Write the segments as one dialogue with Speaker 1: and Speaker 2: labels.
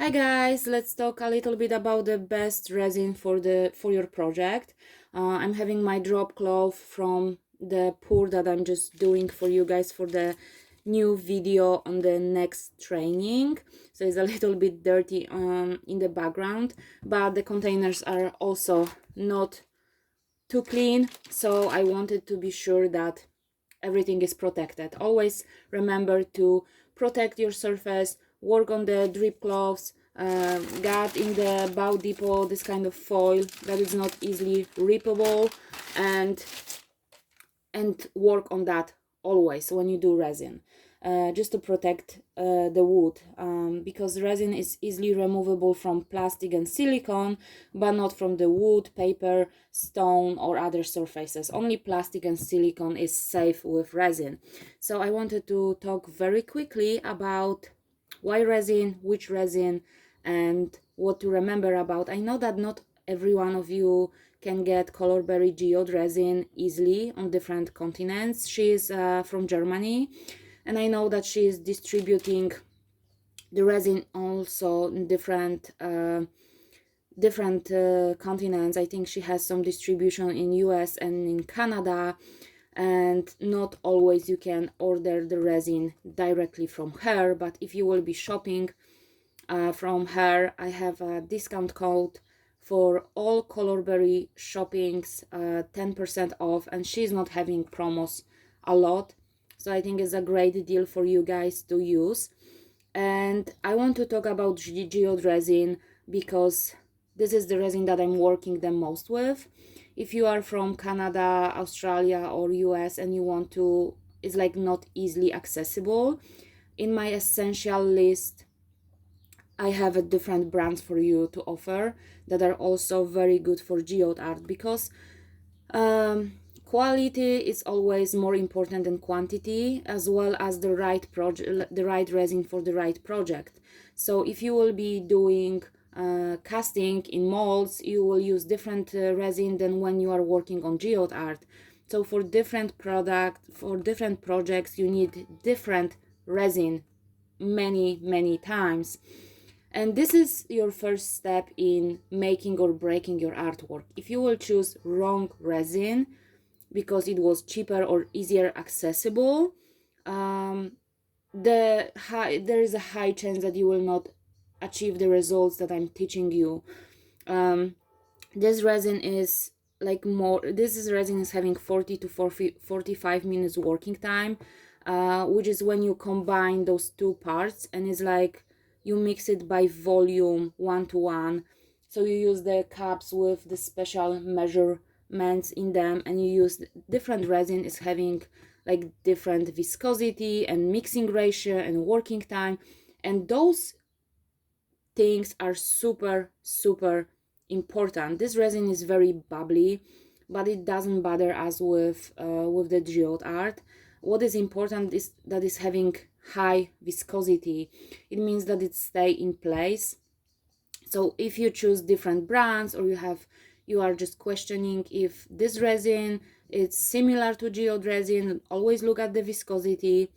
Speaker 1: Hi guys, let's talk a little bit about the best resin for your project. I'm having my drop cloth from the pour that I'm just doing for you guys for the new video on the next training. So it's a little bit dirty in the background, but the containers are also not too clean, so I wanted to be sure that everything is protected. Always remember to protect your surface, work on the drip cloths, got in the bow depot this kind of foil that is not easily rippable, and work on that always when you do resin, just to protect the wood, because resin is easily removable from plastic and silicone, but not from the wood, paper, stone or other surfaces. Only plastic and silicone is safe with resin. So I wanted to talk very quickly about why resin, which resin, and what to remember about. I know that not every one of you can get colorberry geode resin easily on different continents. She is from Germany, and I know that she is distributing the resin also in different continents. I think she has some distribution in US and in Canada, and not always you can order the resin directly from her, but if you will be shopping from her, I have a discount code for all colorberry shoppings, 10% off, and she's not having promos a lot, so I think it's a great deal for you guys to use. And I want to talk about geode resin because this is the resin that I'm working the most with. If you are from Canada, Australia or US and you want to, it's like not easily accessible, in my essential list I have a different brands for you to offer that are also very good for geode art, because quality is always more important than quantity, as well as the right project, the right resin for the right project. So if you will be doing casting in molds, you will use different resin than when you are working on geode art. So for different projects you need different resin many times. And this is your first step in making or breaking your artwork. If you will choose wrong resin because it was cheaper or easier accessible, there is a high chance that you will not achieve the results that I'm teaching you. This resin is this resin is having 40 to 45 minutes working time, which is when you combine those two parts, and it's like you mix it by volume 1 to 1. So you use the cups with the special measurements in them, and you use different resin is having like different viscosity and mixing ratio and working time, and those things are super important. This resin is very bubbly, but it doesn't bother us with the geode art. What is important is that it's having high viscosity. It means that it stay in place. So if you choose different brands, or you are just questioning if this resin is similar to geode resin, always look at the viscosity.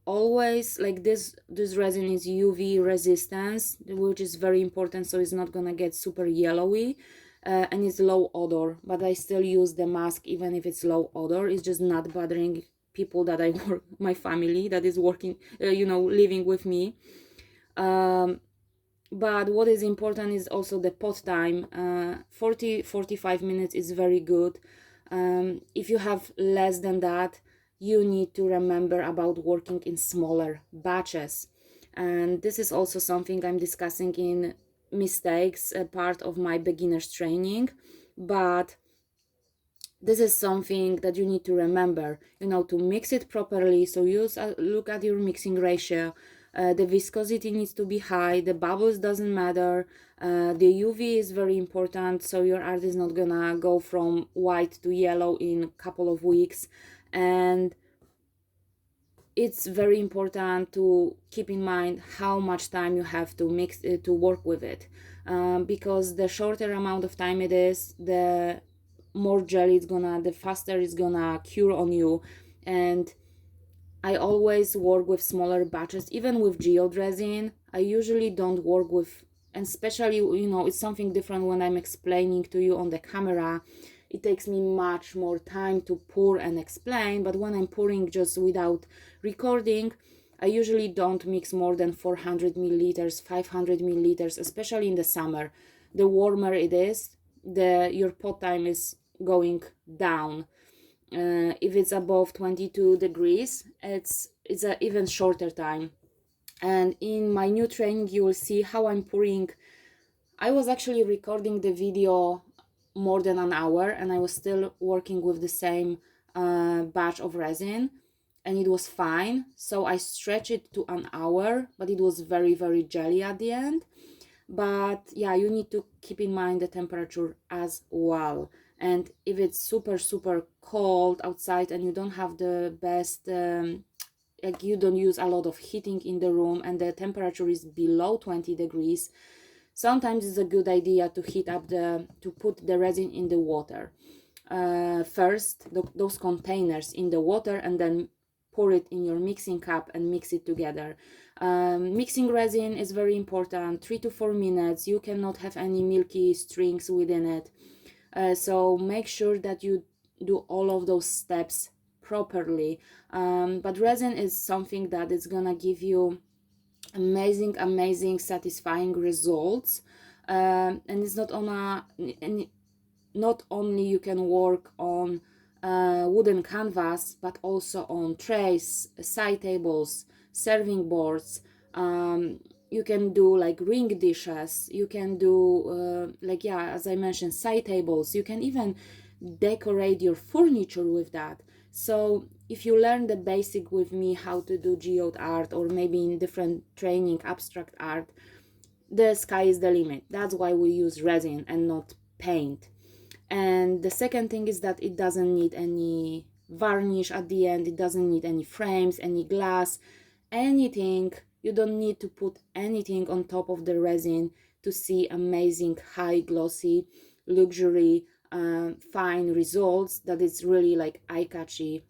Speaker 1: Always, like this resin is UV resistance, which is very important, so it's not gonna get super yellowy, and it's low odor, but I still use the mask even if it's low odor. It's just not bothering people that I work, my family that is working, living with me. But what is important is also the pot time. 40-45 minutes is very good. If you have less than that, you need to remember about working in smaller batches, and this is also something I'm discussing in mistakes, a part of my beginners training. But this is something that you need to remember, to mix it properly. So look at your mixing ratio. The viscosity needs to be high, the bubbles doesn't matter, the UV is very important, so your art is not gonna go from white to yellow in a couple of weeks. And it's very important to keep in mind how much time you have to mix it, to work with it, because the shorter amount of time it is, the more jelly the faster it's gonna cure on you. And I always work with smaller batches, even with geode resin. I usually don't work with, and especially, you know, it's something different when I'm explaining to you on the camera. It takes me much more time to pour and explain, but when I'm pouring just without recording, I usually don't mix more than 400 milliliters, 500 milliliters, especially in the summer. The warmer it is, your pot time is going down. If it's above 22 degrees, it's a even shorter time. And in my new training, you will see how I'm pouring. I was actually recording the video more than an hour, and I was still working with the same batch of resin, and it was fine. So I stretched it to an hour, but it was very, very jelly at the end. But yeah, you need to keep in mind the temperature as well. And if it's super, super cold outside and you don't have the best like you don't use a lot of heating in the room and the temperature is below 20 degrees, sometimes it's a good idea to to put the resin in the water first, those containers in the water, and then pour it in your mixing cup and mix it together. Mixing resin is very important, 3 to 4 minutes. You cannot have any milky strings within it, so make sure that you do all of those steps properly. But resin is something that is gonna give you amazing satisfying results, and it's not on a and not only you can work on wooden canvas, but also on trays, side tables, serving boards. You can do like ring dishes, you can do like, yeah, as I mentioned, side tables. You can even decorate your furniture with that. So if you learn the basic with me how to do geode art, or maybe in different training abstract art, the sky is the limit. That's why we use resin and not paint. And the second thing is that it doesn't need any varnish at the end. It doesn't need any frames, any glass, anything. You don't need to put anything on top of the resin to see amazing high glossy luxury fine results that it's really like eye-catchy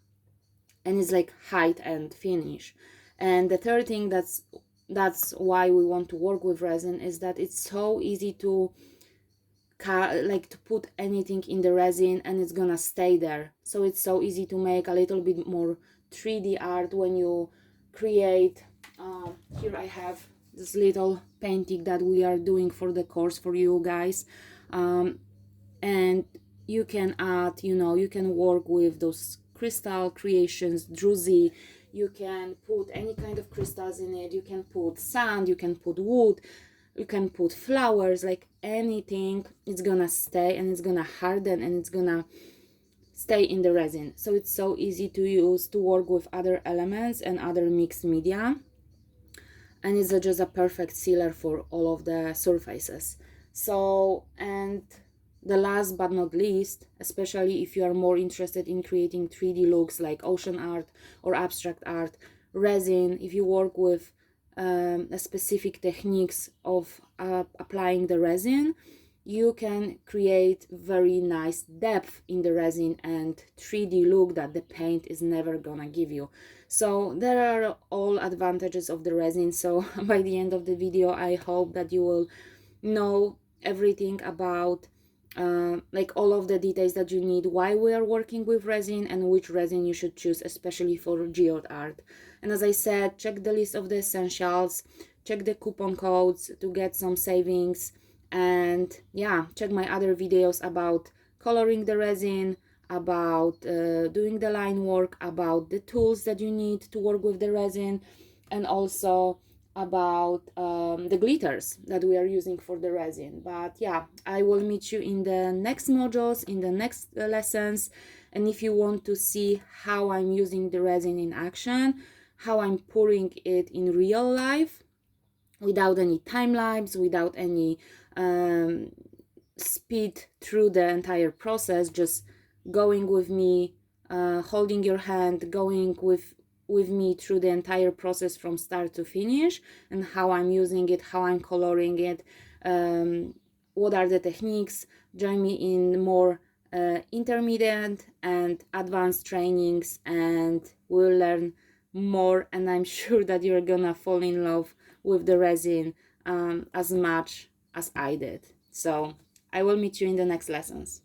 Speaker 1: and it's like high-end finish. And the third thing that's why we want to work with resin is that it's so easy to like to put anything in the resin and it's gonna stay there. So it's so easy to make a little bit more 3D art when you create. Here I have this little painting that we are doing for the course for you guys, and you can add, you know, you can work with those crystal creations, druzy. You can put any kind of crystals in it. You can put sand, you can put wood, you can put flowers, like anything. It's gonna stay and it's gonna harden and it's gonna stay in the resin. So it's so easy to use to work with other elements and other mixed media, and it's just a perfect sealer for all of the surfaces. So, and the last but not least, especially if you are more interested in creating 3D looks like ocean art or abstract art, resin, if you work with specific techniques of applying the resin, you can create very nice depth in the resin and 3D look that the paint is never gonna give you. So there are all advantages of the resin. So by the end of the video, I hope that you will know everything about like all of the details that you need, why we are working with resin, and which resin you should choose, especially for geode art. And as I said, check the list of the essentials, check the coupon codes to get some savings, and yeah, check my other videos about coloring the resin, about doing the line work, about the tools that you need to work with the resin, and also about the glitters that we are using for the resin. But yeah, I will meet you in the next modules, in the next lessons. And if you want to see how I'm using the resin in action, how I'm pouring it in real life without any time lapse, without any speed through the entire process, just going with me, holding your hand, going with me through the entire process from start to finish, and how I'm using it, how I'm coloring it, what are the techniques. Join me in more intermediate and advanced trainings, and we'll learn more, and I'm sure that you're gonna fall in love with the resin as much as I did. So I will meet you in the next lessons.